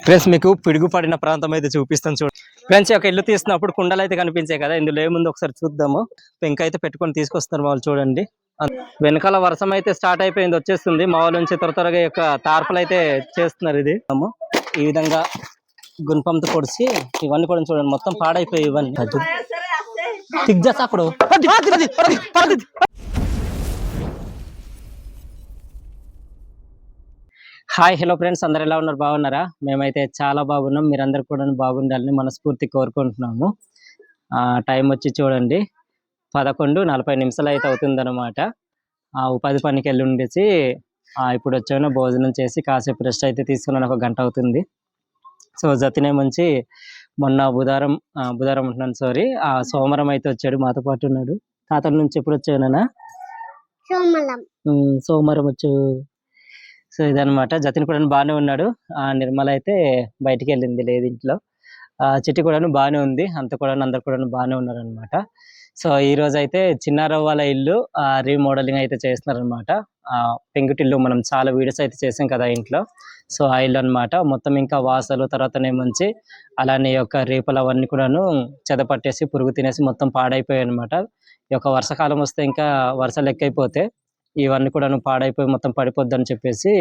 Friends మీకు పిడుగు పడిన ప్రాంతం అయితే చూపిస్తాను చూడండి ఫ్రెండ్స్. ఒక ఇల్లు తీస్తున్నప్పుడు కుండలు అయితే కనిపించాయి కదా, ఇందులో ఏముంది ఒకసారి చూద్దాము. పెంక అయితే పెట్టుకొని తీసుకొస్తున్నారు వాళ్ళు చూడండి. వెనకాల వర్షం అయితే స్టార్ట్ అయిపోయింది, వచ్చేస్తుంది. మా వాళ్ళ నుంచి త్వరగా యొక్క తార్పులు అయితే చేస్తున్నారు. ఇది ఈ విధంగా గుణపంతో పొడిచి ఇవన్నీ కూడా చూడండి మొత్తం పాడైపోయి ఇవన్నీ అప్పుడు. హాయ్ హలో ఫ్రెండ్స్, అందరు ఎలా ఉన్నారు? బాగున్నారా? మేమైతే చాలా బాగున్నాం. మీరందరూ కూడా బాగుండాలని మనస్ఫూర్తి కోరుకుంటున్నాము. టైం వచ్చి చూడండి 11:40 అయితే అవుతుందన్నమాట. ఉపాధి పనికి వెళ్ళి ఉండేసి ఇప్పుడు వచ్చాను, భోజనం చేసి కాసేపు రెస్ట్ అయితే తీసుకున్నాను. 1 గంట అవుతుంది. సో జతినే మంచి మొన్న బుధవారం ఉంటున్నాను, సారీ సోమవారం అయితే వచ్చాడు, మాతో పాటు ఉన్నాడు. తాతల నుంచి ఎప్పుడు వచ్చానా? సోమవారం వచ్చు. సో ఇదనమాట. జతిన్ కూడా బాగానే ఉన్నాడు. నిర్మల అయితే బయటికి వెళ్ళింది, లేదు ఇంట్లో. చిట్టి కూడా బాగానే ఉంది, అందరు కూడా బాగానే ఉన్నారు అనమాట. సో ఈ రోజు అయితే చిన్నారావు వాళ్ళ ఇల్లు రీమోడలింగ్ అయితే చేస్తున్నారనమాట. పెంకుటిల్లు మనం చాలా వీడియోస్ అయితే చేసాం కదా ఇంట్లో. సో ఆ ఇల్లు అనమాట. మొత్తం ఇంకా వాసలు తర్వాతనేమంచి అలానే యొక్క రేపులు అవన్నీ కూడాను చెదపట్టేసి పురుగు తినేసి మొత్తం పాడైపోయాయి అనమాట. ఈ యొక్క వర్షాకాలం వస్తే ఇంకా వర్షాలు ఎక్కువైపోతే ఇవన్నీ కూడా పాడైపోయి మొత్తం పడిపోద్దని చెప్పేసి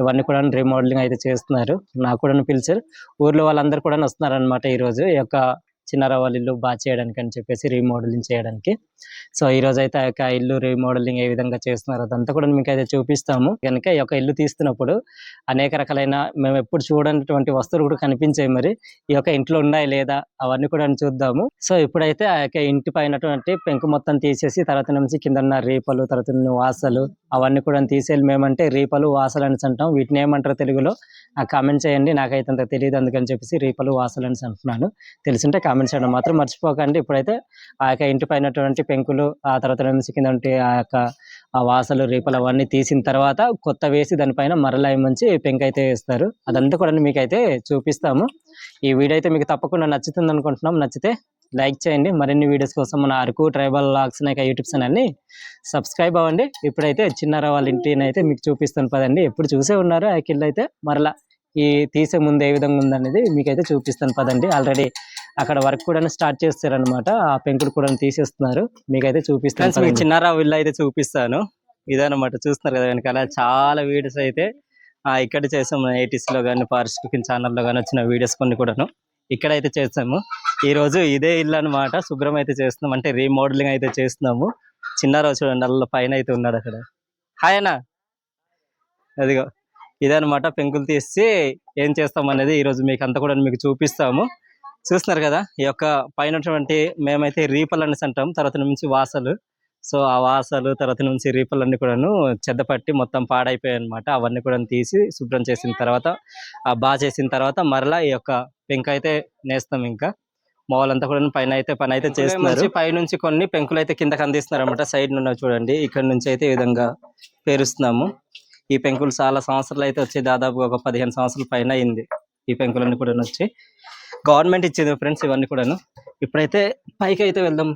ఇవన్నీ కూడా రీమోడలింగ్ అయితే చేస్తున్నారు. నాకు కూడా పిలిచారు. ఊర్లో వాళ్ళందరూ కూడా వస్తున్నారు అనమాట ఈరోజు ఈ యొక్క చిన్నారావు వాళ్ళ ఇల్లు బాగా చేయడానికి అని చెప్పేసి, రీమోడలింగ్ చేయడానికి. సో ఈ రోజు అయితే ఆ యొక్క ఇల్లు రీమోడలింగ్ ఏ విధంగా చేస్తున్నారు అదంతా కూడా మీకు అయితే చూపిస్తాము. కనుక ఈ యొక్క ఇల్లు తీస్తున్నప్పుడు అనేక రకాలైన మేము ఎప్పుడు చూడనటువంటి వస్తువులు కూడా కనిపించాయి. మరి ఈ యొక్క ఇంట్లో ఉన్నాయి లేదా అవన్నీ కూడా చూద్దాము. సో ఇప్పుడైతే ఆ యొక్క ఇంటి పైనటువంటి పెంకు మొత్తం తీసేసి తర్వాత నుంచి కింద ఉన్న రీపలు తర్వాత వాసలు అవన్నీ కూడా తీసేయాలి. మేమంటే రీపలు వాసలు అని అంటాం. వీటిని ఏమంటారు తెలుగులో కామెంట్ చేయండి, నాకైతే అంత తెలియదు, అందుకని చెప్పేసి రీపలు వాసలు అని అంటున్నాను. తెలిసింటే కామెంట్ చేయడం మాత్రం మర్చిపోకండి. ఇప్పుడైతే ఆ యొక్క ఇంటి పైనటువంటి పెంకులు ఆ తర్వాత నుంచి కింద ఆ యొక్క వాసలు రీపలు అవన్నీ తీసిన తర్వాత కొత్త వేసి దానిపైన మరలా మంచి పెంకు అయితే వేస్తారు. అదంతా కూడా మీకైతే చూపిస్తాము. ఈ వీడియో అయితే మీకు తప్పకుండా నచ్చుతుంది అనుకుంటున్నాం. నచ్చితే లైక్ చేయండి. మరిన్ని వీడియోస్ కోసం మన అరకు ట్రైబల్ వ్లాగ్స్ యూట్యూబ్ ఛానల్ని సబ్స్క్రైబ్ అవ్వండి. ఇప్పుడైతే చిన్నారావు వాళ్ళ ఇంటిని అయితే మీకు చూపిస్తాను పదండి. ఎప్పుడు చూసే ఉన్నారు ఆ కిల్లు అయితే, మరలా ఈ తీసే ముందు ఏ విధంగా ఉందనేది మీకైతే చూపిస్తాను పదండి. ఆల్రెడీ అక్కడ వర్క్ కూడా స్టార్ట్ చేస్తారనమాట. ఆ పెంకులు కూడా తీసేస్తున్నారు, మీకైతే చూపిస్తాను. మీకు చిన్నారావు ఇల్లు అయితే చూపిస్తాను. ఇదనమాట, చూస్తున్నారు కదా వెనకాల చాలా వీడియోస్ అయితే ఇక్కడ చేసాము. 80s లో కానీ ఫారెస్ట్ కుకింగ్ ఛానల్లో కానీ వచ్చిన వీడియోస్ కొన్ని కూడాను ఇక్కడైతే చేస్తాము. ఈ రోజు ఇదే ఇల్లు అనమాట శుభ్రం అయితే చేస్తున్నాం, అంటే రీమోడలింగ్ అయితే చేస్తున్నాము. చిన్నారావు చూడండి నల్ల పైన అయితే ఉన్నాడు అక్కడ. హాయ్ అన్న, అదిగో ఇదనమాట. పెంకులు తీసి ఏం చేస్తాం అనేది ఈరోజు మీకు అంతా కూడా మీకు చూపిస్తాము. చూస్తున్నారు కదా ఈ యొక్క పైనటువంటి మేమైతే రీపలు అనేసి అంటాం. తర్వాత నుంచి వాసలు. సో ఆ వాసలు తర్వాత నుంచి రీపలన్నీ కూడాను చెద్దపట్టి మొత్తం పాడైపోయాయి అనమాట. అవన్నీ కూడా తీసి శుభ్రం చేసిన తర్వాత బాగా చేసిన తర్వాత మరలా ఈ యొక్క పెంకు అయితే నేస్తాం. ఇంకా మా వాళ్ళంతా కూడా పైన అయితే పని అయితే చేస్తున్నారు. పైనుంచి కొన్ని పెంకులు అయితే కిందకి అందిస్తున్నారు అనమాట. సైడ్ నుండి చూడండి, ఇక్కడ నుంచి అయితే ఈ విధంగా పేరుస్తున్నాము. ఈ పెంకులు చాలా సంవత్సరాలు అయితే వచ్చి దాదాపు ఒక 15 సంవత్సరాల పైన అయింది ఈ పెంకులన్నీ కూడా వచ్చి. గవర్నమెంట్ ఇచ్చేది ఫ్రెండ్స్ ఇవన్నీ కూడాను. ఇప్పుడైతే పైకి అయితే వెళ్దాం.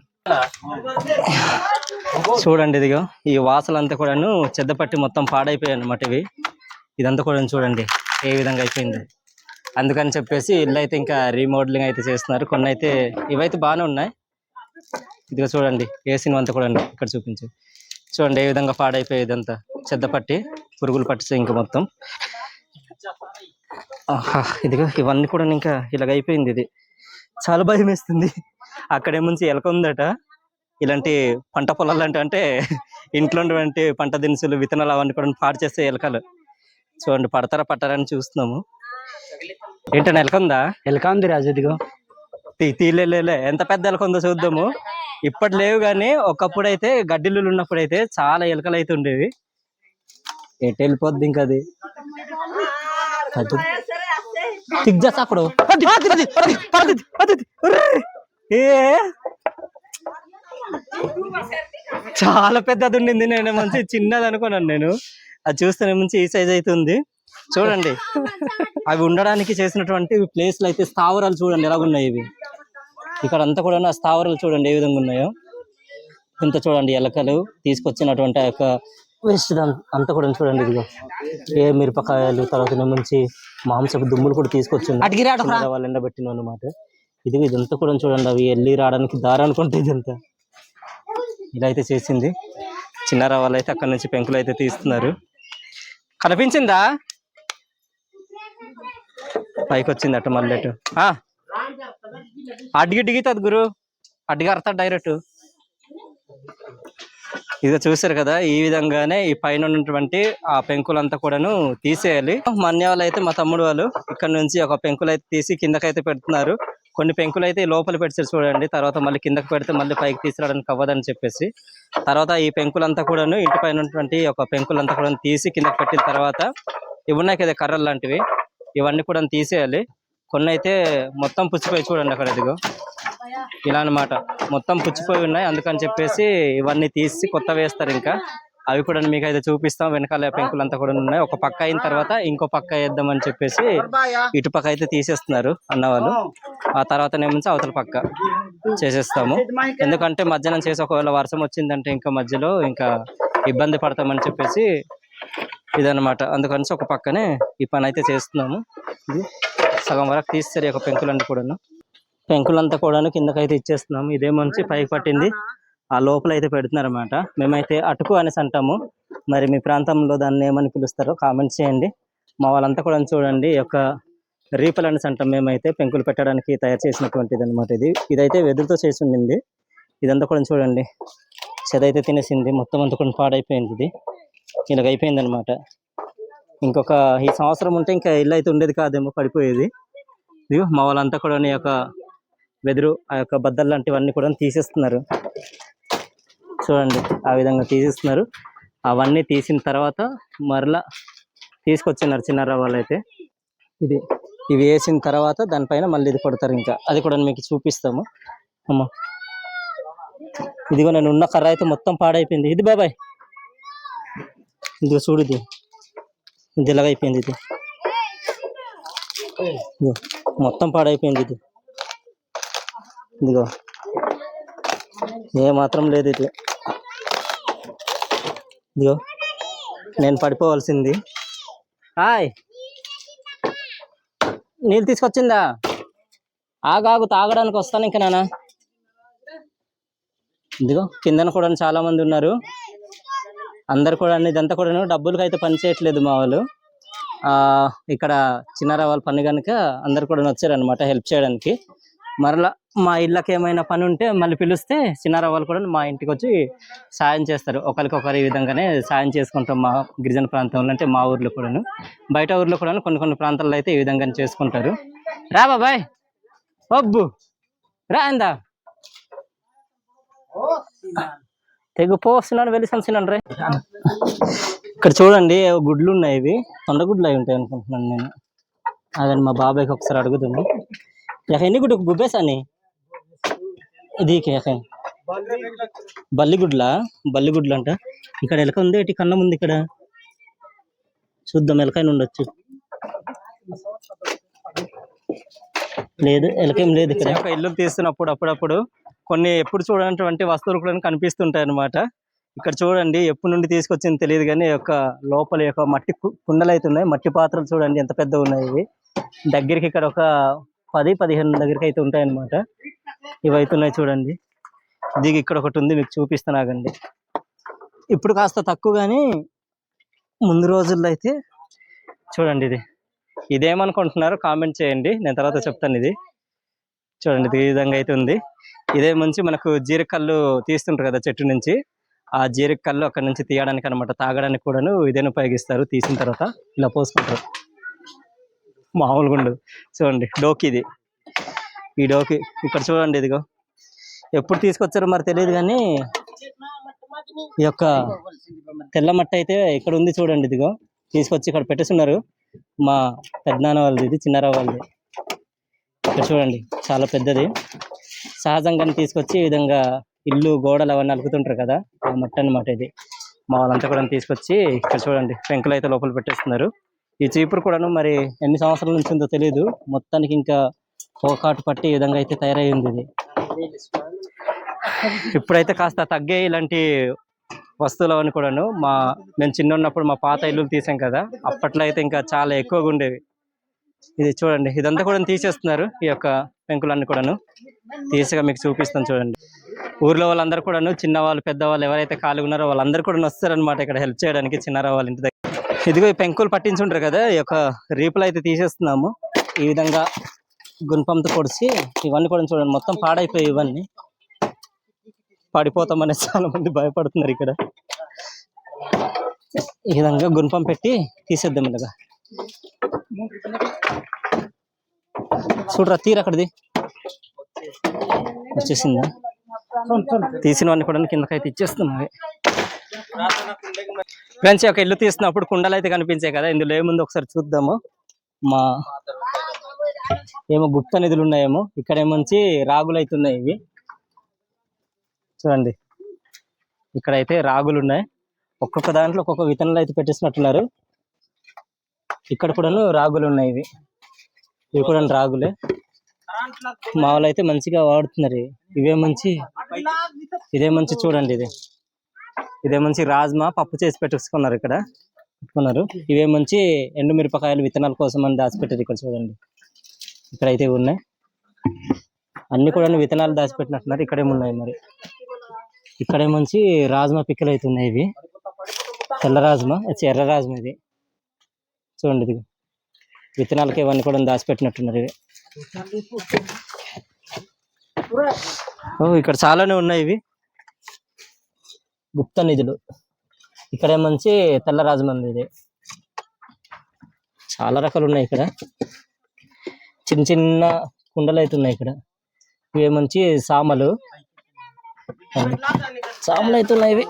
చూడండి ఇదిగో ఈ వాసలంతా కూడాను చెద్దపట్టి మొత్తం పాడైపోయాయి అనమాట. ఇదంతా కూడా చూడండి ఏ విధంగా అయిపోయింది. అందుకని చెప్పేసి ఇల్లు అయితే ఇంకా రీమోడలింగ్ అయితే చేస్తున్నారు. కొన్ని అయితే ఇవైతే బాగానే ఉన్నాయి. ఇదిగో చూడండి వేసిన అంతా కూడా ఇక్కడ చూపించు. చూడండి ఏ విధంగా పాడైపోయేది అంతా చెద్దపట్టి పురుగులు పట్టిస్తే ఇంకా మొత్తం. ఇదిగో ఇవన్నీ కూడా ఇంకా ఇలాగ అయిపోయింది. ఇది చాలా భయం వేస్తుంది. అక్కడేముంచి ఎలక ఉందట. ఇలాంటి పంట పొలాలు అంటే ఇంట్లో ఉన్నటువంటి పంట దినుసులు విత్తనాలు అవన్నీ కూడా పాడు చేస్తే ఎలకలు. చూడండి పడతారా పట్టారని చూస్తున్నాము. ఏంటన్నా ఎలక ఉందా? ఎలక ఉంది రాజు, ఇదిగో తీలేలే ఎంత పెద్ద ఎలక ఉందో చూద్దాము. ఇప్పటి లేవు కానీ ఒకప్పుడు అయితే గడ్డిల్లు ఉన్నప్పుడు అయితే చాలా ఎలకలు అయితే ఉండేవి. ఎటు వెళ్ళిపోద్ది ఇంకా అది అప్పుడు. చాలా పెద్దది ఉండింది. నేను మంచి చిన్నది అనుకున్నాను. నేను అది చూస్తే మంచి ఈ సైజ్ అయితే ఉంది. చూడండి అవి ఉండడానికి చేసినటువంటి ప్లేస్లు అయితే స్థావరాలు చూడండి ఎలా ఉన్నాయి. ఇవి ఇక్కడ అంతా కూడా స్థావరాలు చూడండి ఏ విధంగా ఉన్నాయో. ఇంత చూడండి ఎలకలు తీసుకొచ్చినటువంటి ఆ యొక్క వేస్ట్ అంతా కూడా చూడండి. ఇదిగో ఏ మిరపకాయలు, తర్వాత నుంచి మాంసపు దుమ్ములు కూడా తీసుకొచ్చింది వాళ్ళు ఎండబెట్టిన అన్నమాట. ఇదంతా కూడా చూడండి, అవి వెళ్ళి రావడానికి దారి అనుకుంటే ఇదంతా ఇలా అయితే చేసింది. చిన్నార వాళ్ళు అయితే అక్కడ నుంచి పెంకులు అయితే తీస్తున్నారు. కనిపించిందా? పైకి వచ్చింది అటు మళ్ళీ అటు అడ్డిగి దిగుతుంది గురు, అడ్డిగా అర్థం డైరెక్ట్. ఇదిగో చూసారు కదా, ఈ విధంగానే ఈ పైన ఉన్నటువంటి ఆ పెంకులంతా కూడాను తీసేయాలి. మా అన్నయ్య వాళ్ళు అయితే, మా తమ్ముడు వాళ్ళు ఇక్కడ నుంచి ఒక పెంకులు అయితే తీసి కిందకైతే పెడుతున్నారు. కొన్ని పెంకులు అయితే లోపల పెడిచారు చూడండి, తర్వాత మళ్ళీ కిందకి పెడితే మళ్ళీ పైకి తీసుకురావడానికి అవ్వదని చెప్పేసి తర్వాత ఈ పెంకులంతా కూడాను ఇంటి పైన ఉన్నటువంటి ఒక పెంకులంతా కూడా తీసి కిందకి పెట్టిన తర్వాత ఇవి ఉన్నాయి కదా కర్రలు లాంటివి, ఇవన్నీ కూడా తీసేయాలి. కొన్ని అయితే మొత్తం పుచ్చిపోయి చూడండి అక్కడ, ఇదిగో ఇలా అన్నమాట, మొత్తం పుచ్చిపోయి ఉన్నాయి. అందుకని చెప్పేసి ఇవన్నీ తీసి కొత్త వేస్తారు. ఇంకా అవి కూడా మీకు అయితే చూపిస్తాం. వెనకాల పెంకులు అంతా కూడా ఉన్నాయి. ఒక పక్క అయిన తర్వాత ఇంకో పక్క వేద్దాం అని చెప్పేసి ఇటు పక్క అయితే తీసేస్తున్నారు అన్నవాళ్ళు. ఆ తర్వాత నుంచి అవతల పక్క చేసేస్తాము. ఎందుకంటే మధ్యాహ్నం చేసి ఒకవేళ వర్షం వచ్చిందంటే ఇంకా మధ్యలో ఇంకా ఇబ్బంది పడతామని చెప్పేసి ఇదన్నమాట. అందుకని ఒక పక్కనే ఈ పని అయితే చేస్తున్నాము. ఇది సగం వరకు తీస్తారు ఒక పెంకులన్నీ కూడాను. పెంకులంతా కూడా కిందకైతే ఇచ్చేస్తున్నాము. ఇదే మంచి పైకి పట్టింది ఆ లోపల అయితే పెడుతున్నారు అన్నమాట. మేమైతే అటుకు అనేసి అంటాము, మరి మీ ప్రాంతంలో దాన్ని ఏమని పిలుస్తారో కామెంట్ చేయండి. మా వాళ్ళంతా కూడా చూడండి యొక్క రీపల్ అనేసి అంటాం మేమైతే, పెంకులు పెట్టడానికి తయారు చేసినటువంటిది అనమాట. ఇదైతే వెదురుతో చేసి ఉండింది. ఇదంతా కూడా చూడండి చెదైతే తినేసింది, మొత్తం అంతా కూడా పాడైపోయింది. ఇది ఇలాగ అయిపోయింది అనమాట. ఇంకొక ఈ సంవత్సరం ఉంటే ఇంకా ఇల్లు అయితే ఉండేది కాదేమో, పడిపోయేది. ఇది మా వాళ్ళంతా కూడా ఈ యొక్క వెదురు ఆ యొక్క బద్దలు లాంటివన్నీ కూడా తీసేస్తున్నారు చూడండి. ఆ విధంగా తీసేస్తున్నారు. అవన్నీ తీసిన తర్వాత మరలా తీసుకొచ్చినారు చిన్నార వాళ్ళు అయితే. ఇవి వేసిన తర్వాత దానిపైన మళ్ళీ ఇది కొడతారు. ఇంకా అది కూడా మీకు చూపిస్తాము. అమ్మ ఇదిగో నేను ఉన్న కర్ర అయితే మొత్తం పాడైపోయింది. ఇది బాబాయ్ ఇదిగో చూడు, ఇది ఎలాగైపోయింది. ఇది మొత్తం పాడైపోయింది. ఇదిగో ఏ మాత్రం లేదు. ఇదిగో నేను పడిపోవాల్సింది. హాయ్, నీళ్ళు తీసుకొచ్చిందా? ఆగాగు, తాగడానికి వస్తాను ఇంకా నాన్న. ఇదిగో కిందన కూడా చాలా మంది ఉన్నారు. అందరు కూడా ఇదంతా కూడా డబ్బులకి అయితే పని చేయట్లేదు మా వాళ్ళు. ఇక్కడ చిన్నార వాళ్ళ పని కనుక అందరు కూడా వచ్చారనమాట హెల్ప్ చేయడానికి. మరలా మా ఇళ్ళకి ఏమైనా పని ఉంటే మళ్ళీ పిలిస్తే చిన్నార వాళ్ళు కూడా మా ఇంటికి వచ్చి సాయం చేస్తారు. ఒకరికొకరు ఈ విధంగానే సాయం చేసుకుంటాం మా గిరిజన ప్రాంతంలో, అంటే మా ఊర్లో కూడాను. బయట ఊర్లో కూడా కొన్ని ప్రాంతాల్లో అయితే ఈ విధంగానే చేసుకుంటారు. రా బాబాయ్, అబ్బు రా, ఇందా తెగు పోస్తున్నాను, వెళ్ళి సంచినాను రే. ఇక్కడ చూడండి గుడ్లు ఉన్నాయి. ఇవి తొండగుడ్లు అయి ఉంటాయి అనుకుంటున్నాను నేను. అదని మా బాబాయ్కి ఒకసారి అడుగుదాము. ఎన్ని గుడ్డు గుబ్బేసాని ఇది బల్లిగుడ్లు అంట. ఇక్కడ ఎలక ఉంది, ఇటు కన్నం ఉంది. ఇక్కడ చూద్దాం, ఎలకైనా ఉండొచ్చు. లేదు, ఎలకేం లేదు. ఇక్కడ ఇల్లు తీస్తున్నప్పుడు అప్పుడప్పుడు కొన్ని ఎప్పుడు చూడనటువంటి వస్తువులు కూడా కనిపిస్తుంటాయి అన్నమాట. ఇక్కడ చూడండి, ఎప్పటి నుండి తీసుకొచ్చింది తెలియదు కానీ యొక్క లోపల యొక్క మట్టి కుండలు అయితే ఉన్నాయి. మట్టి పాత్రలు చూడండి ఎంత పెద్దగా ఉన్నాయి. ఇవి దగ్గరికి ఇక్కడ ఒక 10-15 దగ్గరికి అయితే ఉంటాయి అన్నమాట. ఇవి అవుతున్నాయి చూడండి. దిగి ఇక్కడ ఒకటి ఉంది, మీకు చూపిస్తానాగండి. ఇప్పుడు కాస్త తక్కువ కానీ ముందు రోజుల్లో అయితే చూడండి. ఇదేమనుకుంటున్నారో కామెంట్ చేయండి, నేను తర్వాత చెప్తాను. ఇది చూడండి, ఈ విధంగా అయితే ఉంది. ఇదే నుంచి మనకు జీరకల్లు తీస్తుంటారు కదా చెట్టు నుంచి, ఆ జీరకల్లు అక్కడ నుంచి తీయడానికి అనమాట. తాగడానికి కూడాను ఇదేని ఉపయోగిస్తారు. తీసిన తర్వాత ఇలా పోసుకుంటారు. మామూలుగా ఉండదు చూడండి. డోకి ఈ డోకి ఇక్కడ చూడండి. ఇదిగో ఎప్పుడు తీసుకొచ్చారో మరి తెలియదు కానీ ఈ యొక్క తెల్ల మట్టి అయితే ఇక్కడ ఉంది చూడండి. ఇదిగో తీసుకొచ్చి ఇక్కడ పెట్టేస్తున్నారు. మా పెద్దనాన్న వాళ్ళది, ఇది చిన్నార వాళ్ళది. ఇక్కడ చూడండి చాలా పెద్దది. సహజంగానే తీసుకొచ్చి ఈ విధంగా ఇల్లు గోడలు అవన్నీ అలుకుతుంటారు కదా, ఆ మట్టి అన్నమాట. ఇది మా వాళ్ళంతా కూడా తీసుకొచ్చి ఇక్కడ చూడండి పెంకులు అయితే లోపల పెట్టేస్తున్నారు. ఈ చీపురు కూడాను మరి ఎన్ని సంవత్సరాల నుంచి ఉందో తెలియదు, మొత్తానికి ఇంకా పోకాటు పట్టి ఈ విధంగా అయితే తయారైంది. ఇది ఇప్పుడైతే కాస్త తగ్గే ఇలాంటి వస్తువులు అవన్నీ కూడాను మేము చిన్న ఉన్నప్పుడు మా పాత ఇల్లు తీసాం కదా, అప్పట్లో అయితే ఇంకా చాలా ఎక్కువగా ఉండేవి. ఇది చూడండి, ఇదంతా కూడా తీసేస్తున్నారు. ఈ యొక్క పెంకులన్నీ కూడాను తీసిగా మీకు చూపిస్తాను చూడండి. ఊర్లో వాళ్ళందరూ కూడాను, చిన్నవాళ్ళు పెద్దవాళ్ళు ఎవరైతే ఖాళీగా ఉన్నారో వాళ్ళందరూ కూడా వస్తారనమాట ఇక్కడ హెల్ప్ చేయడానికి చిన్నారావు వాళ్ళ ఇంటి దగ్గర. ఇదిగో ఈ పెంకులు పట్టించుంటారు కదా, ఈ యొక్క రీపులు అయితే తీసేస్తున్నాము. ఈ విధంగా గుణపంతో పొడిచి ఇవన్నీ కూడా చూడండి మొత్తం పాడైపోయి ఇవన్నీ పడిపోతామని చాలా మంది భయపడుతున్నారు ఇక్కడ. ఈ విధంగా గుణపం పెట్టి తీసేద్దాం. ఇలాగా చూడరా, తీరు అక్కడిది వచ్చేసిందా? తీసినవన్నీ కూడా కిందకైతే ఇచ్చేస్తున్నాయి. ఫ్రెండ్స్, ఒక ఇల్లు తీసినప్పుడు కుండలు అయితే కనిపించాయి కదా, ఇందులో ఏముందో ఒకసారి చూద్దాము. ఏమో గుప్త నిధులు ఉన్నాయేమో. ఇక్కడ ఏమొంచి రాగులు అయితే ఉన్నాయి. ఇవి చూడండి, ఇక్కడైతే రాగులు ఉన్నాయి. ఒక్కొక్క దాంట్లో ఒక్కొక్క విత్తనాలు అయితే పెట్టేసినట్టున్నారు. ఇక్కడ కూడా రాగులు ఉన్నాయి. ఇవి కూడా రాగులే. మా వాళ్ళు అయితే మంచిగా వాడుతున్నారు. ఇదే మంచి చూడండి, ఇదే మంచి రాజ్మా పప్పు చేసి పెట్టుకున్నారు. ఇక్కడ పెట్టుకున్నారు. ఇవే మంచి ఎండు మిరపకాయలు విత్తనాల కోసం అని దాచిపెట్టారు. ఇక్కడ చూడండి, ఇక్కడైతే ఉన్నాయి. అన్ని కూడా విత్తనాలు దాచిపెట్టినట్టున్నారు. ఇక్కడేమున్నాయి మరి. ఇక్కడేమంచి రాజ్మా పిక్కలు అయితే ఉన్నాయి. ఇవి తెల్ల రాజ్మా, ఎర్ర రాజ్మా. ఇది చూడండి, ఇది విత్తనాలకి ఇవన్నీ కూడా దాచిపెట్టినట్టున్నారు. ఇవి ఇక్కడ చాలానే ఉన్నాయి. ఇవి గుప్త నిధులు. ఇక్కడేమంచి తెల్ల రాజ్మా. ఇది చాలా రకాలు ఉన్నాయి. ఇక్కడ చిన్న చిన్న కుండలు అయితే ఉన్నాయి. ఇక్కడ ఇవేమంచి సామలు అయితే ఉన్నాయి. ఇవి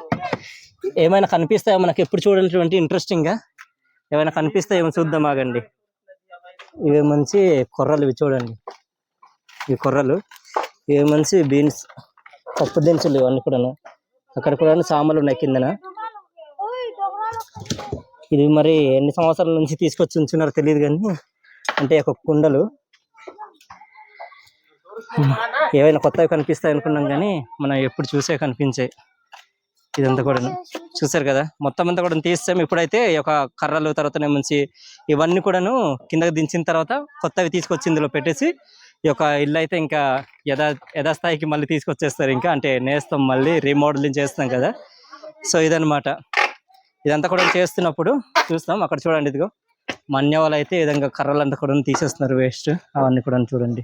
ఏమైనా కనిపిస్తాయో మనకి, ఎప్పుడు చూడనటువంటి ఇంట్రెస్టింగ్ గా ఏమైనా కనిపిస్తాయేమో చూద్దాం, ఆగండి. ఇవి మంచి కొర్రలు. ఇవి చూడండి, ఇవి కొర్రలు. ఇవి మంచి బీన్స్, పప్పు దినుసులు. ఇవన్నీ కూడా అక్కడ కూడా సామాన్లు ఉన్నాయి కిందన. ఇది మరి ఎన్ని సంవత్సరాల నుంచి తీసుకొచ్చి ఉంచున్నారో తెలియదు కానీ, అంటే ఒక కుండలు ఏవైనా కొత్తవి కనిపిస్తాయి అనుకున్నాం కానీ మనం ఎప్పుడు చూసే కనిపించాయి. ఇదంతా కూడా చూసారు కదా, మొత్తం అంతా కూడా తీస్తాం. ఇప్పుడైతే ఒక కర్రలు, తర్వాత మంచి ఇవన్నీ కూడాను కిందకి దించిన తర్వాత కొత్తవి తీసుకొచ్చి ఇందులో పెట్టేసి ఈ యొక్క ఇల్లు అయితే ఇంకా యథాస్థాయికి మళ్ళీ తీసుకొచ్చేస్తారు. ఇంకా అంటే నేస్తాం, మళ్ళీ రీమోడలింగ్ చేస్తాం కదా. సో ఇదనమాట. ఇదంతా కూడా చేస్తున్నప్పుడు చూస్తాం. అక్కడ చూడండి, ఇదిగో మన్య వాళ్ళు అయితే ఈ విధంగా కర్రలంతా కూడా తీసేస్తున్నారు, వేస్ట్ అవన్నీ కూడా చూడండి.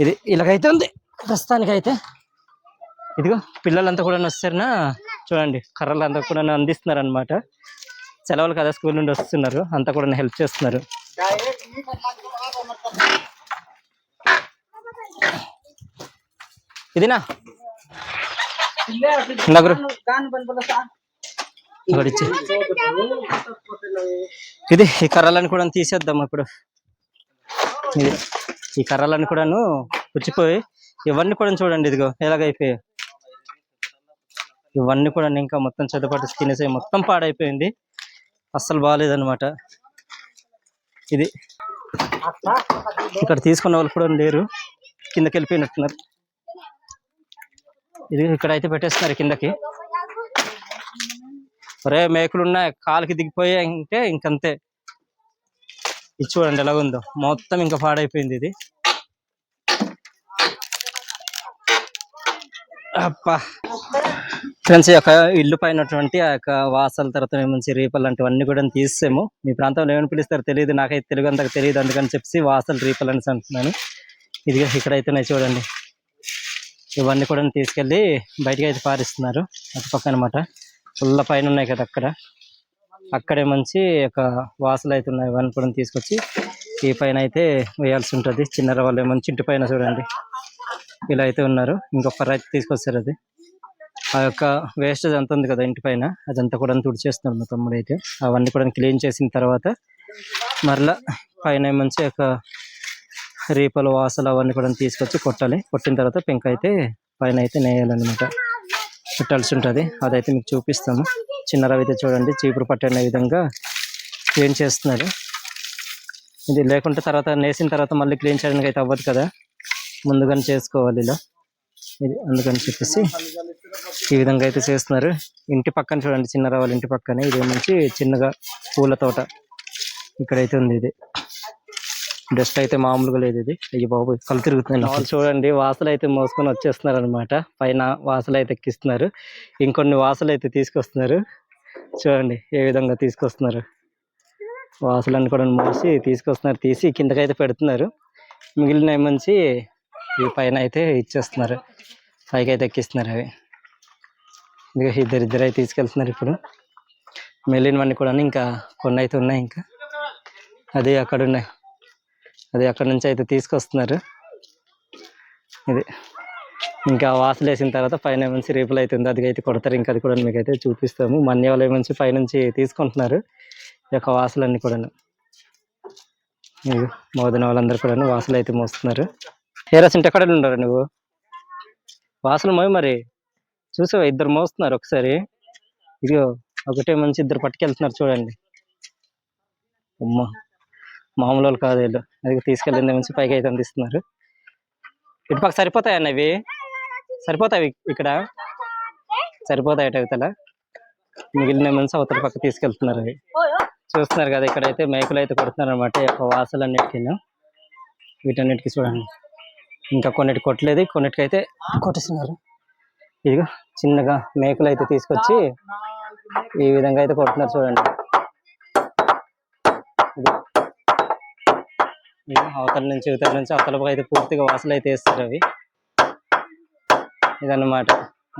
ఇది ఇలాగైతే ఉంది ప్రస్తుతానికైతే. ఇదిగో పిల్లలంతా కూడా వస్తారనా చూడండి, కర్రలంతా కూడా అందిస్తున్నారు అనమాట. సెలవులు కదా, స్కూల్ నుండి వస్తున్నారు, అంతా కూడా హెల్ప్ చేస్తున్నారు. ఇదినా ఇది ఈ కర్రలను కూడా తీసేద్దాం ఇప్పుడు. ఇది ఈ కర్రలను కూడాను పుచ్చిపోయి ఇవన్నీ కూడా చూడండి, ఇదిగో ఎలాగైపోయాయి. ఇవన్నీ కూడా ఇంకా మొత్తం చెదపట్టి తినేసాయి, మొత్తం పాడైపోయింది. అస్సలు బాగాలేదనమాట. ఇది ఇక్కడ తీసుకున్న వాళ్ళు కూడా లేరు, కిందకి వెళ్ళిపోయినట్టున్నారు. ఇది ఇక్కడ అయితే పెట్టేస్తున్నారు కిందకి. ఒరే మేకులు ఉన్నాయి, కాలుకి దిగిపోయాయి అంటే ఇంకంతే. ఇది చూడండి ఎలాగుందో, మొత్తం ఇంకా పాడైపోయింది. ఇది అప్పా ఫ్రెండ్స్, ఈ యొక్క ఇల్లు పైనటువంటి ఆ యొక్క వాసల తర్వాత మంచి రీపలు లాంటివన్నీ కూడా తీసాము. మీ ప్రాంతంలో ఏమని పిలుస్తారో తెలియదు, నాకైతే తెలుగు అంతకు తెలియదు, అందుకని చెప్పి వాసలు రీపలు అని అంటున్నాను. ఇది ఇక్కడైతే చూడండి, ఇవన్నీ కూడా తీసుకెళ్ళి బయటకి అయితే పారిస్తున్నారు. అటు పక్క అనమాట, ఫుల్ పైన ఉన్నాయి కదా, అక్కడే మంచి ఒక వాసలు అయితే ఉన్నాయి. ఇవన్నీ కూడా తీసుకొచ్చి ఈ పైన అయితే వేయాల్సి ఉంటుంది. చిన్నర వాళ్ళు మంచి ఇంటి పైన చూడండి ఇలా అయితే ఉన్నారు. ఇంకొక రైతు తీసుకొస్తారు. అది ఆ యొక్క వేస్టేజ్ అంత ఉంది కదా ఇంటి పైన, అదంతా కూడా తుడిచేస్తున్నారు మా తమ్ముడు అయితే. అవన్నీ కూడా క్లీన్ చేసిన తర్వాత మరలా పైన మంచి ఒక రీపలు, వాసలు అవన్నీ కూడా తీసుకొచ్చి కొట్టాలి. కొట్టిన తర్వాత పెంక అయితే పైన అయితే నేయాలన్నమాట, చుట్టాల్సి ఉంటుంది. అదైతే మీకు చూపిస్తాము. చిన్నరవి అయితే చూడండి చీపురు పట్టిన విధంగా క్లీన్ చేస్తున్నారు. ఇది లేకుంటే తర్వాత నేసిన తర్వాత మళ్ళీ క్లీన్ చేయడానికి అయితే అవ్వదు కదా, ముందుగానే చేసుకోవాలి ఇలా. ఇది అందుకని చెప్పేసి ఈ విధంగా అయితే చేస్తున్నారు. ఇంటి పక్కన చూడండి, చిన్న వాళ్ళ ఇంటి పక్కనే ఇది నుంచి చిన్నగా పూల తోట ఇక్కడైతే ఉంది. ఇది డస్ట్ అయితే మామూలుగా లేదు. ఇది అయ్యి బాబు కళ్ళు తిరుగుతుంది. వాళ్ళు చూడండి వాసులు అయితే మోసుకొని వచ్చేస్తున్నారు అనమాట. పైన వాసులు అయితే ఎక్కిస్తున్నారు, ఇంకొన్ని వాసులు అయితే తీసుకొస్తున్నారు. చూడండి ఏ విధంగా తీసుకొస్తున్నారు. వాసులన్నీ కూడా మోసి తీసుకొస్తున్నారు, తీసి కిందకైతే పెడుతున్నారు. మిగిలిన మంచి ఈ పైన అయితే ఇచ్చేస్తున్నారు, పైకి అయితే ఎక్కిస్తున్నారు. అవి ఇద్దరిద్దరు అయితే తీసుకెళ్తున్నారు. ఇప్పుడు మిగిలినవన్నీ కూడా ఇంకా కొన్ని అయితే ఉన్నాయి. ఇంకా అది అక్కడ ఉన్నాయి, అది అక్కడ నుంచి అయితే తీసుకొస్తున్నారు. ఇది ఇంకా వాసులు వేసిన తర్వాత పైన మంచి రేపులు అవుతుంది, అది అయితే కొడతారు. ఇంకా అది కూడా మీకు అయితే చూపిస్తాము. మన్య వాళ్ళు మంచి పైనుంచి తీసుకుంటున్నారు ఈ యొక్క వాసులన్నీ కూడా. మోదిన వాళ్ళందరూ కూడా వాసులు అయితే మోస్తున్నారు. ఏ రసింటే ఎక్కడ ఉండరు నువ్వు వాసులు మోయి మరి చూసావా? ఇద్దరు మోస్తున్నారు ఒకసారి. ఇదిగో ఒకటే మంచి ఇద్దరు పట్టుకెళ్తున్నారు చూడండి. అమ్మ మామూలు వాళ్ళు కాదు వీళ్ళు. అది తీసుకెళ్ళింది మంచి పైకి అయితే అందిస్తున్నారు. ఇటుపక్క సరిపోతాయన్న ఇవి, సరిపోతాయి ఇక్కడ, సరిపోతాయి అవతల. మిగిలిన మంచి అవతల పక్క తీసుకెళ్తున్నారు. అవి చూస్తున్నారు కదా, ఇక్కడైతే మేకలు అయితే కొడుతున్నారు అనమాట. ఈ యొక్క వాసులన్నిటికీ, వీటన్నిటికీ చూడండి. ఇంకా కొన్నిటి కొట్టలేదు, కొన్నిటికైతే కొట్టేస్తున్నారు. ఇదిగో చిన్నగా మేకలు అయితే తీసుకొచ్చి ఈ విధంగా అయితే కొడుతున్నారు చూడండి. అవతల నుంచి ఇవతల నుంచి అవతల అయితే పూర్తిగా వాసులు అయితే వేస్తారు. అవి ఇదన్నమాట,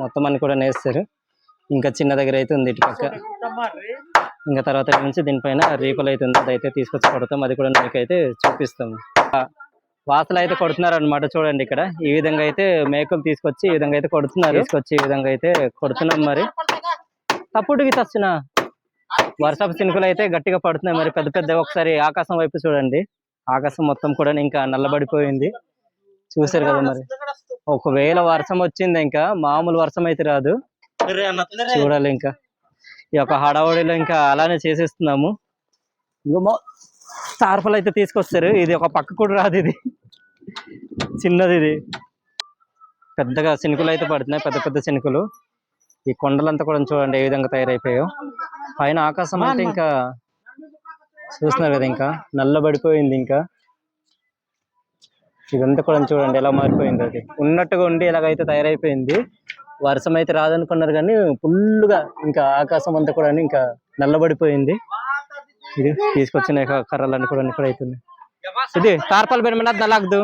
మొత్తం అన్ని కూడా నేస్తారు. ఇంకా చిన్న దగ్గర అయితే ఉంది ఇటు పక్క. ఇంకా తర్వాత నుంచి దీనిపైన రేకులు అయితే ఉంది, అదైతే తీసుకొచ్చి కొడతాం. అది కూడా మీకైతే చూపిస్తాం. వాసులు అయితే కొడుతున్నారు అనమాట. చూడండి ఇక్కడ ఈ విధంగా అయితే మేకలు తీసుకొచ్చి ఈ విధంగా అయితే కొడుతున్నారు. తీసుకొచ్చి ఈ విధంగా అయితే కొడుతున్నాం. మరి తప్పుడుకి తచ్చిన వర్షపు చినుకులు అయితే గట్టిగా పడుతున్నాయి. మరి పెద్ద పెద్ద ఒకసారి ఆకాశం వైపు చూడండి, ఆకాశం మొత్తం కూడా ఇంకా నల్లబడిపోయింది. చూసారు కదా. మరి ఒకవేళ వర్షం వచ్చింది ఇంకా మామూలు వర్షం అయితే రాదు. చూడాలి ఇంకా ఈ యొక్క హడావుడిలో ఇంకా అలానే చేసేస్తున్నాము. ఇంకో తార్పలు అయితే తీసుకొస్తారు. ఇది ఒక పక్క కూడా రాదు, ఇది చిన్నది. ఇది పెద్దగా చినుకులు అయితే పడుతున్నాయి, పెద్ద పెద్ద చినుకులు. ఈ కొండలంతా కూడా చూడండి ఏ విధంగా తయారైపోయాయో. పైన ఆకాశం అంటే ఇంకా చూస్తున్నారు కదా, ఇంకా నల్లబడిపోయింది. ఇంకా ఇదంతా కూడా చూడండి ఎలా మారిపోయింది. అది ఉన్నట్టుగా ఉండి ఎలాగైతే తయారైపోయింది. వర్షం అయితే రాదనుకున్నారు కానీ ఫుల్గా ఇంకా ఆకాశం అంతా కూడా ఇంకా నల్లబడిపోయింది. ఇది తీసుకొచ్చిన కర్రలన్నీ కూడా ఇక్కడ అవుతుంది. ఇది తార్పాలు పెరమన్నది నలాగదు.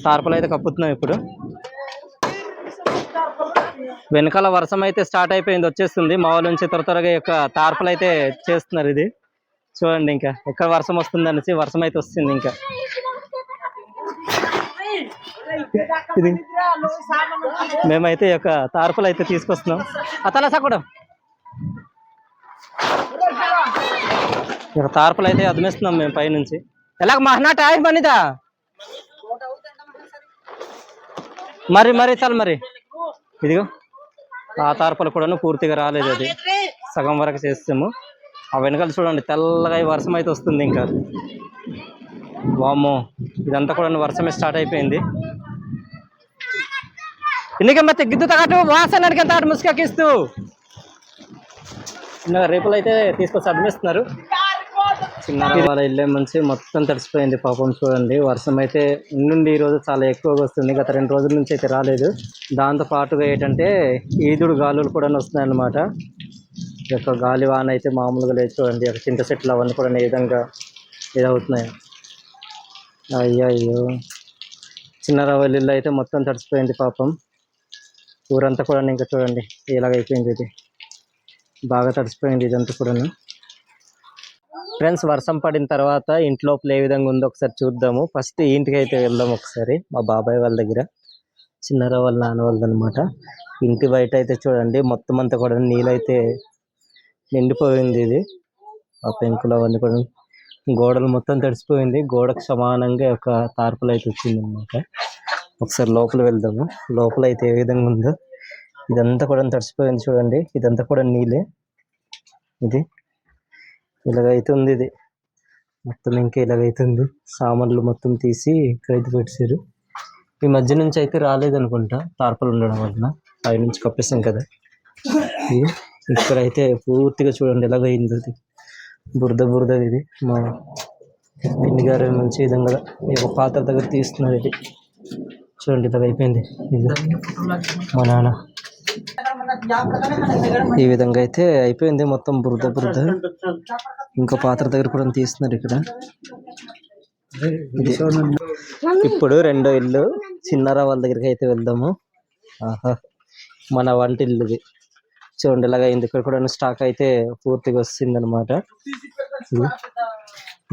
తార్పాలు అయితే కప్పుతున్నాం ఇప్పుడు. వెనకాల వర్షం అయితే స్టార్ట్ అయిపోయింది, వచ్చేస్తుంది. మా వాళ్ళ నుంచి త్వరగా యొక్క తార్పాలు అయితే చేస్తున్నారు. ఇది చూడండి ఇంకా ఎక్కడ వర్షం వస్తుంది అనేసి వర్షం అయితే వస్తుంది. ఇంకా ఇది మేమైతే ఈ యొక్క తార్పాలు అయితే తీసుకొస్తున్నాం. అతలసా కూడా తార్పాలు అయితే అదిమేస్తున్నాం మేము పైనుంచి. ఎలాగ మహనాట ఆయి పనిదా మరి మరి చాలు. మరి ఇదిగో ఆ తార్పాలు కూడా పూర్తిగా రాలేదు, అది సగం వరకు చేస్తాము. ఆ వెనకాల చూడండి తెల్లగా వర్షం అయితే వస్తుంది. ఇంకా వామ్మో ఇదంతా కూడా వర్షమే స్టార్ట్ అయిపోయింది. ఇందుకే ಮತ್ತೆ గిద్దు తగటు వాసన అడిగంత ముసుకకిస్తూ చిన్నగా రేపులు అయితే తీసుకొచ్చి అడ్మిస్తున్నారు. చిన్న వాళ్ళ ఇల్లే మంచి మొత్తం తడిసిపోయింది పాపం. చూడండి వర్షం అయితే ఉండి ఈరోజు చాలా ఎక్కువగా వస్తుంది. గత 2 రోజుల నుంచి అయితే రాలేదు. దాంతో పాటుగా ఏంటంటే ఈదుడు గాలులు కూడా వస్తున్నాయి అన్నమాట. ఈ యొక్క గాలి వాన అయితే మామూలుగా లేదు. చూడండి ఒక చింత చెట్లు అవన్నీ కూడా ఏ విధంగా ఇదవుతున్నాయి. అయ్యో చిన్న వాళ్ళ ఇల్లు అయితే మొత్తం తడిసిపోయింది పాపం. ఊరంతా కూడా ఇంకా చూడండి ఇలాగైపోయింది. ఇది బాగా తడిసిపోయింది ఇదంతా కూడా. ఫ్రెండ్స్ వర్షం పడిన తర్వాత ఇంటి లోపల ఏ విధంగా ఉందో ఒకసారి చూద్దాము. ఫస్ట్ ఇంటికి అయితే వెళ్దాం ఒకసారి. మా బాబాయ్ వాళ్ళ దగ్గర, చిన్నరా వాళ్ళ నాన్న వాళ్ళది అనమాట. ఇంటి బయట అయితే చూడండి మొత్తం అంతా కూడా నీళ్ళైతే నిండిపోయింది. ఇది ఆ పెంకులు అవన్నీ కూడా, గోడలు మొత్తం తడిసిపోయింది. గోడకు సమానంగా ఒక తార్పులు అయితే వచ్చింది అనమాట. ఒకసారి లోపల వెళ్దాము. లోపల అయితే ఏ విధంగా ఉందో ఇదంతా కూడా తడిసిపోయింది. చూడండి ఇదంతా కూడా నీళ్ళే. ఇది ఇలాగైతుంది. ఇది మొత్తం ఇంకా ఇలాగైతుంది. సామాన్లు మొత్తం తీసి ఇక్కడైతే పెట్టారు. ఈ మధ్య నుంచి అయితే రాలేదనుకుంటా, తార్పలు ఉండడం వలన పై నుంచి కప్పేసాం కదా. ఇక్కడైతే పూర్తిగా చూడండి ఎలాగైంది, అది బురద బురద. ఇది మా పిన్ని గారు మంచి విధంగా ఈ ఒక పాత్ర దగ్గర తీస్తున్నారు. ఇది చూడండి ఇలాగ అయిపోయింది. ఇది మా నాన్న ఈ విధంగా అయితే అయిపోయింది మొత్తం బురద బురద. ఇంకో పాత్ర దగ్గర కూడా తీస్తున్నారు ఇక్కడ. ఇప్పుడు రెండో ఇల్లు చిన్నారా వాళ్ళ దగ్గరికి అయితే వెళ్దాము. ఆహా, మన వంటిల్లుది చూడండి ఇలాగ అయింది. ఇక్కడ కూడా స్టాక్ అయితే పూర్తిగా వస్తుంది అనమాట.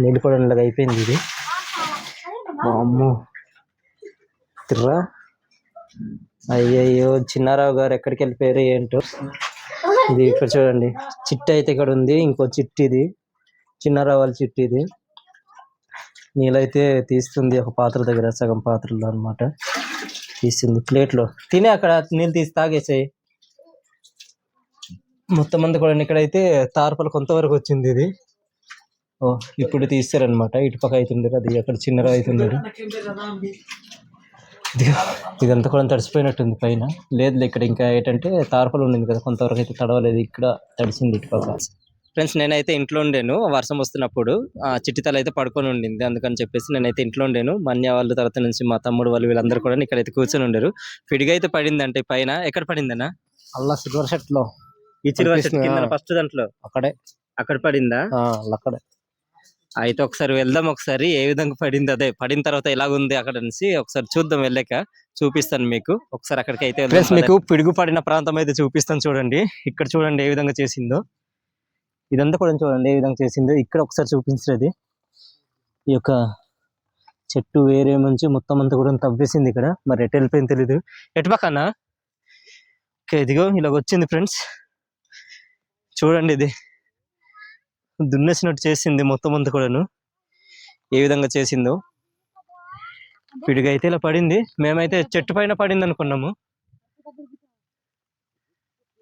నీళ్ళు కూడా ఇలాగ అయిపోయింది. ఇది అమ్మో తిర్రా, అయ్యయ్యో చిన్నారావు గారు ఎక్కడికి వెళ్ళిపోయారు ఏంటో. ఇది ఇక్కడ చూడండి చిట్టి అయితే ఇక్కడ ఉంది, ఇంకో చిట్టి, ఇది చిన్నారావు వాళ్ళ చిట్టి. ఇది నీళ్ళైతే తీస్తుంది ఒక పాత్ర దగ్గర, సగం పాత్రలో అనమాట తీస్తుంది. ప్లేట్లో తినే అక్కడ నీళ్ళు తీసి తాగేసాయి. మొత్తం అంతా కూడా ఇక్కడైతే తార్పలు కొంతవరకు వచ్చింది. ఇది ఓ ఇప్పుడు తీస్తారనమాట. ఇటుపక్క అవుతుండరు, అది అక్కడ చిన్నగా అవుతుండరు. ఇదంతా కూడా తడిసిపోయినట్టుంది పైన. లేదు ఇక్కడ ఇంకా ఏంటంటే తార్పలు ఉండింది కదా, కొంతవరకు అయితే తడవలేదు, ఇక్కడ తడిసింది ఇటుపక్క. ఫ్రెండ్స్ నేనైతే ఇంట్లో ఉండేను, వర్షం వస్తున్నప్పుడు చిట్టితల అయితే పడుకొని ఉండింది, అందుకని చెప్పేసి నేనైతే ఇంట్లో ఉండేను. మా అన్య వాళ్ళ తర్వాత నుంచి మా తమ్ముడు వాళ్ళు వీళ్ళందరూ కూడా ఇక్కడైతే కూర్చొని ఉండరు. పిడిగా అయితే పడింది అంటే పైన. ఎక్కడ పడిందన్నా? అలా సిల్వర్ షర్ట్ లో, ఈ సిల్వర్ షర్ట్ కింద ఫస్ట్ దాంట్లో అక్కడే, అక్కడ పడిందా? అక్కడే. అయితే ఒకసారి వెళ్దాం, ఒకసారి ఏ విధంగా పడింది, అదే పడిన తర్వాత ఎలాగుంది అక్కడ నుంచి ఒకసారి చూద్దాం. వెళ్ళాక చూపిస్తాను మీకు. ఒకసారి అక్కడికి అయితే మీకు పిడుగు పడిన ప్రాంతం అయితే చూపిస్తాను. చూడండి ఇక్కడ చూడండి ఏ విధంగా చేసిందో. ఇదంతా కూడా చూడండి ఏ విధంగా చేసిందో. ఇక్కడ ఒకసారి చూపించేది ఈ యొక్క చెట్టు వేరే మంచి మొత్తం అంతా కూడా తవ్వేసింది ఇక్కడ. మరి ఎటు వెళ్ళిపోయింది తెలీదు. ఎటు పక్కన ఇదిగో ఇలాగ వచ్చింది ఫ్రెండ్స్. చూడండి ఇది దున్నేసినట్టు చేసింది మొత్తం అంతా కూడాను. ఏ విధంగా చేసిందో. పిడిగా అయితే ఇలా పడింది. మేమైతే చెట్టు పైన పడింది అనుకున్నాము,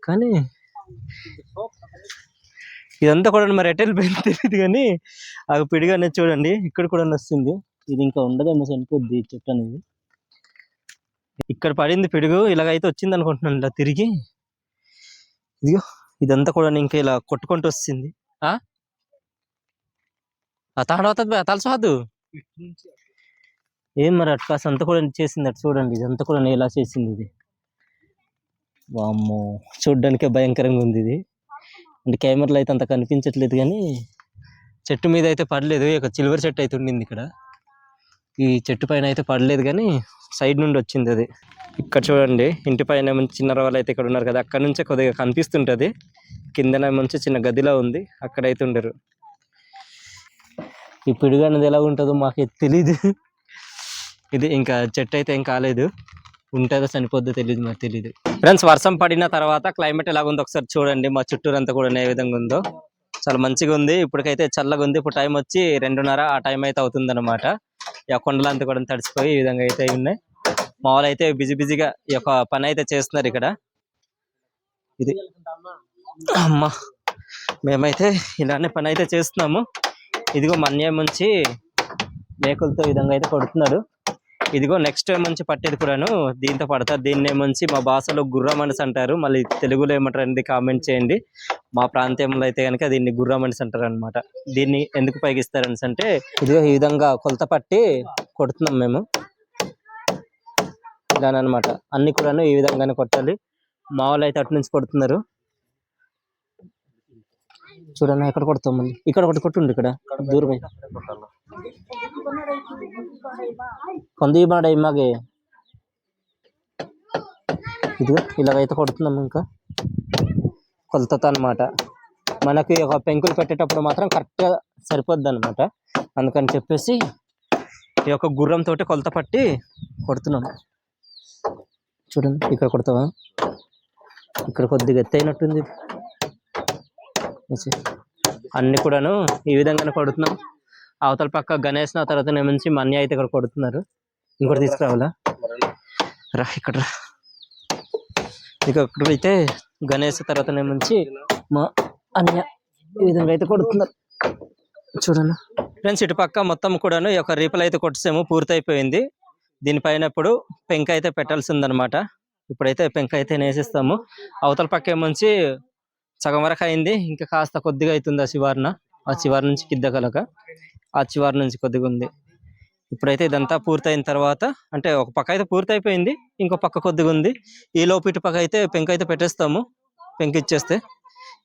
కానీ ఇదంతా కూడా మరి ఎటు వెళ్ళిపోయింది తెలియదు. కానీ ఆ పిడిగా అనేది చూడండి ఇక్కడ కూడా వస్తుంది. ఇది ఇంకా ఉండదేమో, చనిపోద్ది చెట్టు అనేది. ఇక్కడ పడింది పిడుగు, ఇలాగైతే వచ్చింది అనుకుంటున్నాను. ఇలా తిరిగి ఇదిగో ఇదంతా కూడా ఇంకా ఇలా కొట్టుకుంటూ వస్తుంది. తాడవుతుంది తలసవద్దు ఏం మరి అటు కాస్త అంతా కూడా చేసింది. అటు చూడండి ఇదంతా కూడా ఇలా చేసింది. ఇది వామ్మో చూడ్డానికే భయంకరంగా ఉంది. ఇది అంటే కెమెరాలో అయితే అంత కనిపించట్లేదు, కానీ చెట్టు మీద అయితే పడలేదు. ఇక సిల్వర్ చెట్టు అయితే ఉండింది ఇక్కడ. ఈ చెట్టు పైన అయితే పడలేదు, కానీ సైడ్ నుండి వచ్చింది అది. ఇక్కడ చూడండి ఇంటి పైన చిన్న వాళ్ళు అయితే ఇక్కడ ఉన్నారు కదా, అక్కడ నుంచే కొద్దిగా కనిపిస్తుంటది. కిందన మంచి చిన్న గదిలా ఉంది, అక్కడైతే ఉండరు. ఈ పిడుగు అనేది ఎలా ఉంటుందో మాకు తెలీదు. ఇది ఇంకా చెట్టు అయితే ఏం కాలేదు, ఉంటుందో చనిపోద్దో తెలియదు, మాకు తెలియదు. ఫ్రెండ్స్ వర్షం పడిన తర్వాత క్లైమేట్ ఎలాగ ఉందో ఒకసారి చూడండి. మా చుట్టూరు అంతా కూడా ఏ విధంగా ఉందో, చాలా మంచిగా ఉంది. ఇప్పటికైతే చల్లగా ఉంది. ఇప్పుడు టైం వచ్చి 2:30 ఆ టైం అయితే అవుతుంది అనమాట. ఈ కొండలంతా కూడా తడిసిపోయి ఈ విధంగా అయితే ఉన్నాయి. మామూలు అయితే బిజీగా ఈ యొక్క పని అయితే చేస్తున్నారు ఇక్కడ. ఇది అమ్మా మేమైతే ఇలానే పని అయితే చేస్తున్నాము. ఇదిగో మన్యం నుంచి మేకులతో ఈ విధంగా అయితే కొడుతున్నారు. ఇదిగో నెక్స్ట్ మంచి పట్టేది కూడాను దీంతో పడతారు. దీన్నే మంచి మా భాషలో గుర్రా మనిషి అంటారు. మళ్ళీ తెలుగులో ఏమంటారు అనేది కామెంట్ చేయండి. మా ప్రాంతంలో అయితే కనుక దీన్ని గుర్రా మనిషి అంటారు అనమాట. దీన్ని ఎందుకు పైకిస్తారని అంటే ఇదిగో ఈ విధంగా కొలత పట్టి కొడుతున్నాం మేము ఇలానమాట. అన్ని కూడాను ఈ విధంగానే కొట్టాలి. మా వాళ్ళు అయితే అటు నుంచి కొడుతున్నారు. చూడండి ఎక్కడ కొడతాం, మళ్ళీ ఇక్కడ ఒకటి కొట్టుండి, ఇక్కడ దూరమే కొంది బాడ ఇమ్మాగే. ఇదిగో ఇలాగైతే కొడుతున్నాం. ఇంకా కొలతతో అనమాట. మనకి ఒక పెంకులు పెట్టేటప్పుడు మాత్రం కరెక్ట్గా సరిపోద్ది అనమాట. అందుకని చెప్పేసి ఈ యొక్క గుర్రంతో కొలత పట్టి కొడుతున్నాం. చూడండి ఇక్కడ కొడతావా, ఇక్కడ కొద్దిగా ఎత్తైనట్టుంది. అన్ని కూడాను ఈ విధంగానే కొడుతున్నాం. అవతల పక్క గణేష్ నా తర్వాత నుంచి మన్య అయితే ఇక్కడ కొడుతున్నారు. ఇంకోటి తీసుకురావాలా రా, ఇక్కడ రా. ఇక్కడైతే గణేష్ తర్వాత నుంచి మా అన్య ఈ విధంగా అయితే కొడుతున్నారు. చూడండి ఫ్రెండ్స్ ఇటు పక్క మొత్తం కూడాను ఈ యొక్క రీపలు అయితే కొట్టేసాము, పూర్తయిపోయింది. దీనిపైన ఇప్పుడు పెంక అయితే పెట్టాల్సి ఉందన్నమాట. ఇప్పుడైతే పెంక అయితే నేసిస్తాము. అవతల పక్క ఏమొంచి సగం వరకు అయింది, ఇంకా కాస్త కొద్దిగా అవుతుంది ఆ చివరన. ఆ చివరి నుంచి కింద కలక ఆ చివరి నుంచి కొద్దిగా ఉంది. ఇప్పుడైతే ఇదంతా పూర్తయిన తర్వాత, అంటే ఒక పక్క అయితే పూర్తి అయిపోయింది, ఇంకో పక్క కొద్దిగా ఉంది. ఈ లోపు ఇటు పక్క అయితే పెంక అయితే పెట్టేస్తాము. పెంక ఇచ్చేస్తే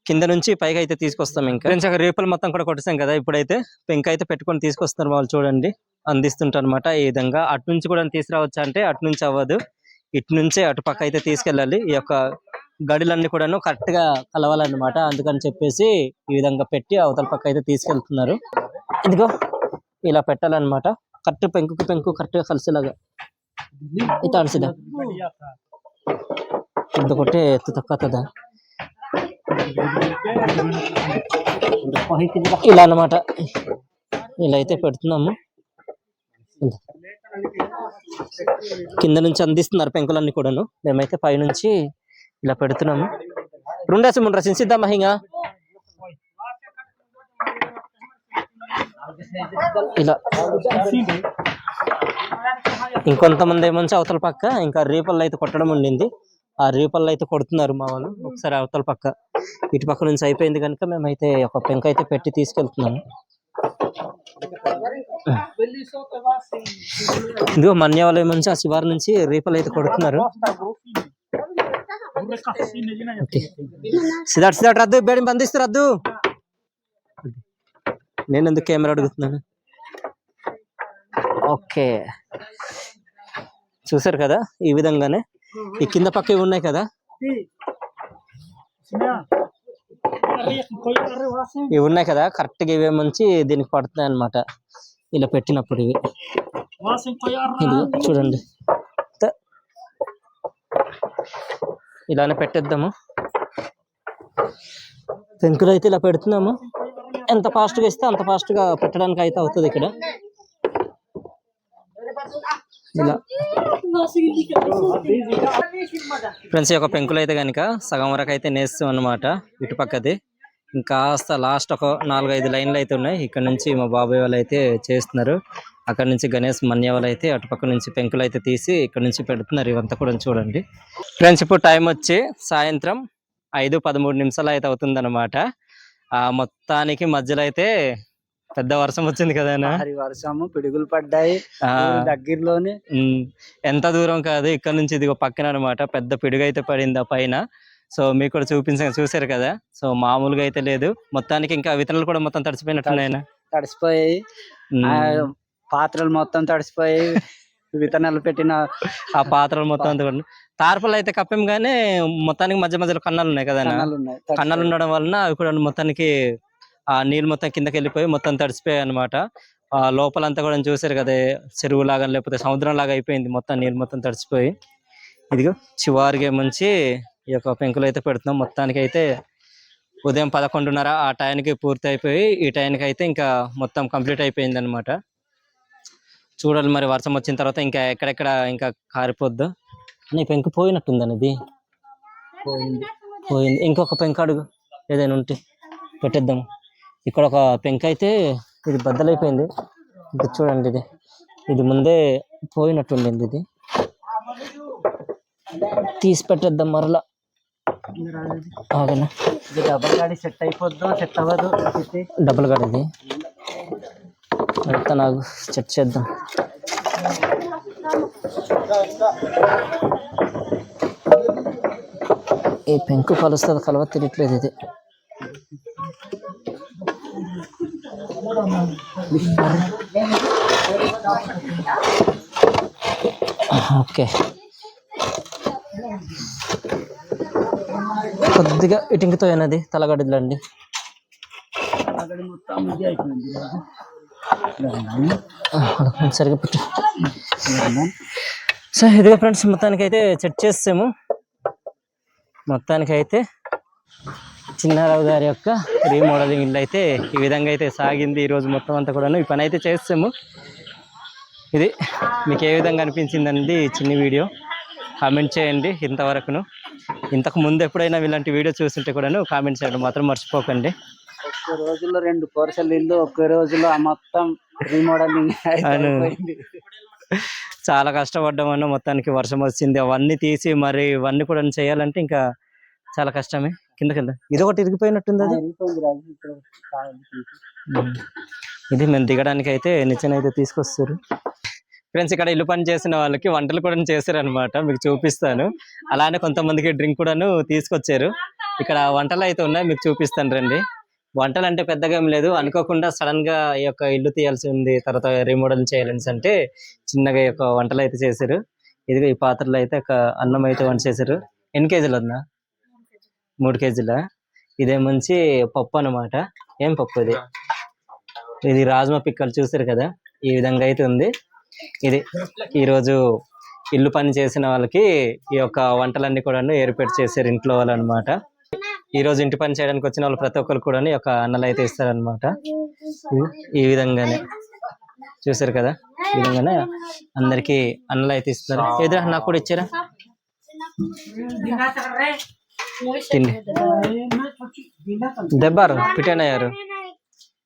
కింద నుంచి పైకి అయితే తీసుకొస్తాం. ఇంకా రేపులు మొత్తం కూడా కొట్టేసాం కదా, ఇప్పుడైతే పెంక అయితే పెట్టుకొని తీసుకొస్తారు వాళ్ళు. చూడండి అందిస్తుంటారు అనమాట. ఈ విధంగా అటు నుంచి కూడా తీసుకురావచ్చు అంటే అటు నుంచి అవ్వదు, ఇటు నుంచే అటు పక్క అయితే తీసుకెళ్ళాలి. ఈ యొక్క గడులన్నీ కూడాను కరెక్ట్ గా కలవాలన్నమాట. అందుకని చెప్పేసి ఈ విధంగా పెట్టి అవతల పక్క అయితే తీసుకెళ్తున్నారు. ఇదిగో ఇలా పెట్టాలన్నమాట. కరెక్ట్ పెంకు పెంకు కరెక్ట్ గా కలిసేలాగా ఇట్లా అలసిదా ఇంత కొట్టే ఎత్తు తక్కువ ఇలా అన్నమాట. ఇలా అయితే పెడుతున్నాము. కింద నుంచి అందిస్తున్నారు పెంకులన్నీ కూడాను. మేమైతే పైనుంచి ఇలా పెడుతున్నాము. రెండేసి ముందు రచించిద్దామా ఇంకా ఇలా. ఇంకొంతమంది ఏమొంచి అవతల పక్క ఇంకా రేపల్లో అయితే కొట్టడం ఉండింది. ఆ రేపల్లో అయితే కొడుతున్నారు మా వాళ్ళు. ఒకసారి అవతల పక్క ఇటు పక్క నుంచి అయిపోయింది కనుక మేమైతే ఒక పెంక అయితే పెట్టి తీసుకెళ్తున్నాము. ఇదిగో మన్యావలం నుంచి ఆ శివారు నుంచి రేపలు అయితే కొడుతున్నారు. సిదాట్ సిదాట్ రద్దు బేడి బంధిస్తూ రద్దు. నేను ఎందుకు కెమెరా అడుగుతున్నాను. ఓకే, చూసారు కదా ఈ విధంగానే. ఈ కింద పక్క ఇవి ఉన్నాయి కదా, ఇవి ఉన్నాయి కదా కరెక్ట్ గా ఇవేమంచి దీనికి పడుతున్నాయి అన్నమాట. ఇలా పెట్టినప్పుడు ఇవి చూడండి ఇలానే పెట్టేద్దాము. పెంకులు అయితే ఇలా పెడుతున్నాము. ఎంత ఫాస్ట్ గా ఇస్తే అంత ఫాస్ట్ గా పెట్టడానికి అయితే అవుతుంది ఇక్కడ. ఇలా ఫ్రెండ్స్, ఒక పెంకులు అయితే కనుక సగం వరకు అయితే నేస్తాం అన్నమాట. ఇటుపక్కది ఇంకా లాస్ట్ ఒక 4-5 లైన్లు అయితే ఉన్నాయి. ఇక్కడ నుంచి మా బాబాయ్ వాళ్ళు అయితే చేస్తున్నారు. అక్కడ నుంచి గణేష్ మన్య వాళ్ళు అయితే అటుపక్క నుంచి పెంకులు అయితే తీసి ఇక్కడ నుంచి పెడుతున్నారు. ఇవంతా కూడా చూడండి ఫ్రెండ్స్. ఇప్పుడు టైం వచ్చి సాయంత్రం 5:13 అయితే అవుతుంది అనమాట. మొత్తానికి మధ్యలో అయితే పెద్ద వర్షం వచ్చింది కదా, వర్షము పిడుగులు పడ్డాయి దగ్గరలోనే. ఎంత దూరం కాదు ఇక్కడ నుంచి, ఇది పక్కన అనమాట. పెద్ద పిడుగు అయితే పడింది ఆ పైన. సో మీకు కూడా చూసారు కదా. సో మామూలుగా అయితే లేదు. మొత్తానికి ఇంకా విత్తనాలు కూడా మొత్తం తడిసిపోయినట్టున్నాయన. తడిసిపోయాయి, పాత్రలు మొత్తం తడిసిపోయాయి. విత్తనాలు పెట్టిన ఆ పాత్రలు మొత్తం అంతా కూడా తార్పలు అయితే కప్పాం కానీ మొత్తానికి మధ్య మధ్యలో కన్నాలు ఉన్నాయి కదా. కన్నాలు ఉండడం వలన అవి కూడా మొత్తానికి ఆ నీళ్ళు మొత్తం కిందకి వెళ్ళిపోయి మొత్తం తడిసిపోయాయి అనమాట. ఆ లోపలంతా కూడా చూసారు కదా, చెరువు లాగా లేకపోతే సముద్రం లాగా అయిపోయింది మొత్తం. నీళ్ళు మొత్తం తడిసిపోయి ఇదిగో చివరిగా ముంచి ఈ యొక్క పెంకులు అయితే పెడుతున్నాం. మొత్తానికి అయితే ఉదయం 11:30 ఆ టైంకి పూర్తి అయిపోయి ఈ టైంకి అయితే ఇంకా మొత్తం కంప్లీట్ అయిపోయింది అనమాట. చూడాలి మరి వర్షం వచ్చిన తర్వాత ఇంకా ఎక్కడెక్కడ ఇంకా కారిపోద్దు. నీ పెంకు పోయినట్టుందని ఇది పోయింది. ఇంకొక పెంక అడుగు ఏదైనా ఉంటే పెట్టేద్దాము. ఇక్కడ ఒక పెంక అయితే ఇది బద్దలైపోయింది. ఇది చూడండి, ఇది ముందే పోయినట్టుండింది. ఇది తీసి పెట్టేద్దాం మరలా. డబల్ గాడి సెట్ అయిపోద్దు, సెట్ అవ్వదు. డబుల్ గాడిది అంతా నాకు సెట్ చేద్దాం. ఈ పెంకు కలుస్తుంది కలవ తెలియట్లేదు. ఇది ఓకే, కొద్దిగా ఇటింకితో అయినది తలగడిలండి. సరిగా పెట్టు. సో ఇదిగో ఫ్రెండ్స్, మొత్తానికి అయితే సెట్ చేస్తాము. మొత్తానికి అయితే చిన్నారావు గారి యొక్క రీమోడలింగ్ ఇల్లు అయితే ఈ విధంగా అయితే సాగింది ఈరోజు మొత్తం అంతా కూడా. ఈ పని అయితే చేస్తాము. ఇది మీకు ఏ విధంగా అనిపించిందండి ఈ చిన్న వీడియో? కామెంట్ చేయండి. ఇంతకు ముందు ఎప్పుడైనా ఇలాంటి వీడియో చూస్తుంటే కూడాను కామెంట్ చేయడం మాత్రం మర్చిపోకండి. ఒక్క రోజుల్లో 2 కోర్సులు ఇల్లు, ఒక్క రోజులో మొత్తం రీమోడలింగ్. చాలా కష్టపడ్డాం అన్న, మొత్తానికి వర్షం వచ్చింది. అవన్నీ తీసి మరి ఇవన్నీ కూడా చేయాలంటే ఇంకా చాలా కష్టమే. కింద ఇది ఒకటి ఇరిగిపోయినట్టుంది అది. ఇది మేము దిగడానికి అయితే నిచ్చెన అయితే తీసుకొస్తారు ఫ్రెండ్స్. ఇక్కడ ఇల్లు పని చేసిన వాళ్ళకి వంటలు కూడా చేశారు అనమాట, మీకు చూపిస్తాను. అలానే కొంతమందికి డ్రింక్ కూడాను తీసుకొచ్చారు. ఇక్కడ వంటలు అయితే ఉన్నాయి, మీకు చూపిస్తాను రండి. వంటలు అంటే పెద్దగా ఏం లేదు, అనుకోకుండా సడన్ గా ఈ యొక్క ఇల్లు తీయాల్సి ఉంది, తర్వాత రీమోడల్ చేయాలని అంటే చిన్నగా ఈ యొక్క వంటలు అయితే చేశారు. ఇదిగో ఈ పాత్రలో అయితే ఒక అన్నం అయితే వంట చేశారు. ఎన్ని కేజీలు అన్నా? 3 కేజీల. ఇదే మంచి పప్పు అన్నమాట. ఏం పప్పు ఇది? ఇది రాజ్మా పిక్కలు చూసారు కదా, ఈ విధంగా అయితే ఉంది. ఇది ఈరోజు ఇల్లు పని చేసిన వాళ్ళకి ఈ యొక్క వంటలన్నీ కూడా ఏర్పాటు చేశారు ఇంట్లో వాళ్ళు అనమాట. ఈ రోజు ఇంటి పని చేయడానికి వచ్చిన వాళ్ళు ప్రతి ఒక్కరు కూడా ఈ యొక్క అన్నలు అయితే ఇస్తారనమాట. ఈ విధంగానే చూసారు కదా, ఈ విధంగానే అందరికి అన్నలు అయితే ఇస్తారు. ఎదురా నాకు కూడా ఇచ్చారా? తిండి దెబ్బారు పిటనయ్యారు.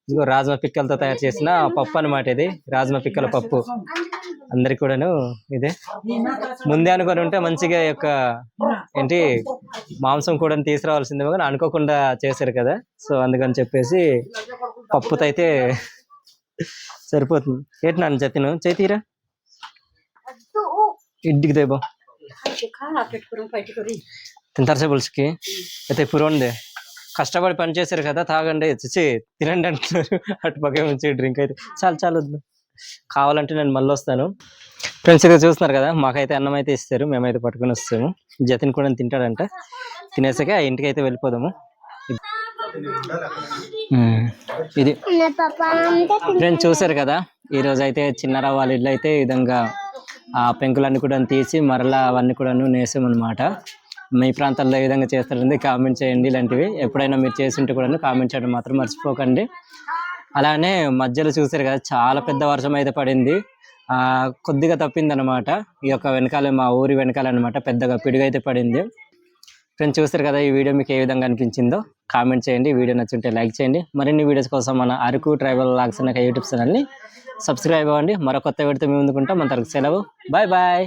ఇదిగో రాజ్మా పిక్కలతో తయారు చేసిన పప్పు అనమాట. ఇది రాజ్మా పిక్కల పప్పు అందరికి కూడాను. ఇదే ముందే అనుకొని ఉంటే మంచిగా యొక్క ఏంటి మాంసం కూడా తీసుకురావాల్సిందే, కానీ అనుకోకుండా చేశారు కదా, సో అందుకని చెప్పేసి పప్పుతో అయితే సరిపోతుంది. ఏంటి నాన్న జతిను చేతిరా ఇంటికి దేబో తింటారు సేపుల్స్కి అయితే పురోందే కష్టపడి పని చేశారు కదా, తాగండి చిచ్చి తినండి అంటున్నారు. అటు పక్క నుంచి డ్రింక్ అయితే చాలా వద్దు, కావాలంటే నేను మళ్ళీ వస్తాను. ఫ్రెండ్స్ ఇక్కడ చూస్తున్నారు కదా, మాకైతే అన్నం అయితే ఇస్తారు, మేమైతే పట్టుకొని వస్తాము. జతిన్ కూడా తింటాడంట. తినేసాక ఆ ఇంటికి అయితే వెళ్ళిపోదాము. ఇది ఫ్రెండ్స్ చూసారు కదా, ఈరోజు అయితే చిన్నరా వాళ్ళ ఇల్లు అయితే ఈ విధంగా ఆ పెంకులన్నీ కూడా తీసి మరలా అవన్నీ కూడా నేసామన్నమాట. మీ ప్రాంతాల్లో ఏ విధంగా చేస్తారండి కామెంట్ చేయండి. ఇలాంటివి ఎప్పుడైనా మీరు చేసి ఉంటే కూడా కామెంట్ చేయడం మాత్రం మర్చిపోకండి. అలానే మధ్యలో చూసారు కదా, చాలా పెద్ద వర్షం అయితే పడింది. కొద్దిగా తప్పింది అనమాట. ఈ యొక్క వెనకాల మా ఊరి వెనకాల అనమాట పెద్దగా పిడుగు అయితే పడింది. ఫ్రెండ్స్ చూస్తారు కదా, ఈ వీడియో మీకు ఏ విధంగా అనిపించిందో కామెంట్ చేయండి. వీడియో నచ్చుంటే లైక్ చేయండి. మరిన్ని వీడియోస్ కోసం మన అరకు ట్రైబల్ వ్లాగ్స్ అనే యూట్యూబ్ ఛానల్ని సబ్స్క్రైబ్ అవ్వండి. మరో కొత్త వీడియోతో మేము ముందుకుంటాం. మన తరకు సెలవు. Bye bye.